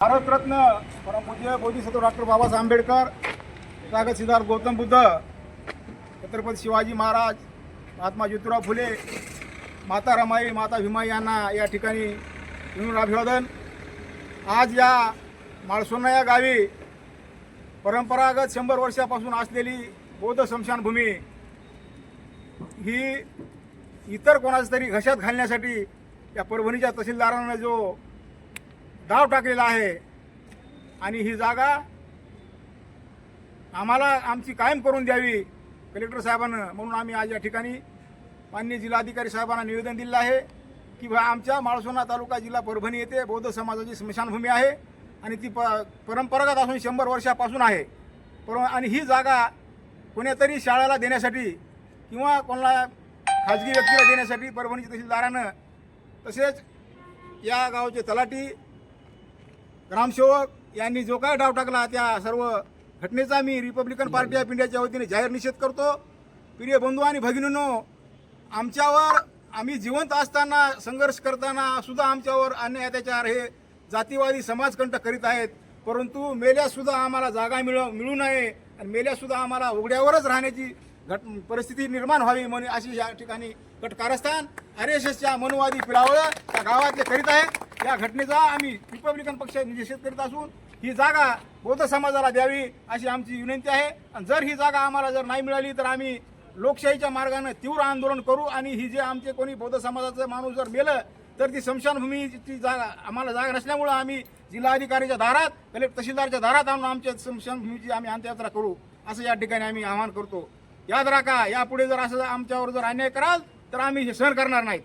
भारतरत्न परमपूज्य बोधिसत्व डॉक्टर बाबासाहेब आंबेडकर, तथागत सिद्धार्थ गौतम बुद्ध, छत्रपती शिवाजी महाराज, महात्मा ज्योतिराव फुले, माता रमाई, माता भीमाई यांना या ठिकाणी विनम्र अभिवादन। आज या माळसोना या गावी परंपरागत 100 वर्षापासून असलेली बौद्ध स्मशानभूमी ही इतर कोणाच तरी घशात घालण्यासाठी या परभणीच्या तहसीलदारांना जो डाव टाकलेला आहे आणि ही जागा आम्हाला आमची कायम करून द्यावी कलेक्टर साहेबांना, म्हणून आम्ही आज या ठिकाणी माननीय जिल्हाधिकारी साहेबांना निवेदन दिलं आहे की आमच्या माळसोना तालुका जिल्हा परभणी येथे बौद्ध समाजाची स्मशानभूमी आहे आणि ती परंपरागत असून 100 वर्षापासून आहे। आणि ही जागा कोणीतरी शाळेला देण्यासाठी किंवा कोणाला खाजगी व्यक्तीला देण्यासाठी परभणीच्या तहसीलदारानं, तसेच या गावचे तलाठी, ग्रामसेवक यांनी जो काय डाव टाकला त्या सर्व घटनेचा मी रिपब्लिकन पार्टी ऑफ इंडियाच्या वतीने जाहीर निषेध करतो। प्रिय बंधू आणि भगिनींनो, आमच्यावर आम्ही जिवंत असताना संघर्ष करताना सुद्धा आमच्यावर अन्याय अत्याचार हे जातीवादी समाजकंटक करीत आहेत, परंतु मेल्यासुद्धा आम्हाला जागा मिळू नये आणि मेल्यासुद्धा आम्हाला उघड्यावरच राहण्याची परिस्थिती निर्माण व्हावी म्हणून अशी या ठिकाणी कटकारस्थान RSSच्या मनोवादी पिळावळं त्या गावातले करीत आहेत। या घटनेचा आम्ही रिपब्लिकन पक्ष निषेध करीत असून ही जागा बौद्ध समाजाला द्यावी अशी आमची विनंती आहे। आणि जर ही जागा आम्हाला जर नाही मिळाली तर आम्ही लोकशाहीच्या मार्गाने तीव्र आंदोलन करू आणि ही जे आमचे कोणी बौद्ध समाजाचं माणूस जर मेलं तर ती स्मशानभूमीची जागा आम्हाला जागा नसल्यामुळं आम्ही जिल्हाधिकारीच्या दारात, तहसीलदारच्या दारात आणून आमच्या स्मशानभूमीची आम्ही अंत्ययात्रा करू असं या ठिकाणी आम्ही आवाहन करतो। याद राखा, यापुढे जर असं आमच्यावर जर अन्याय कराल तर आम्ही हे सहन करणार नाहीत।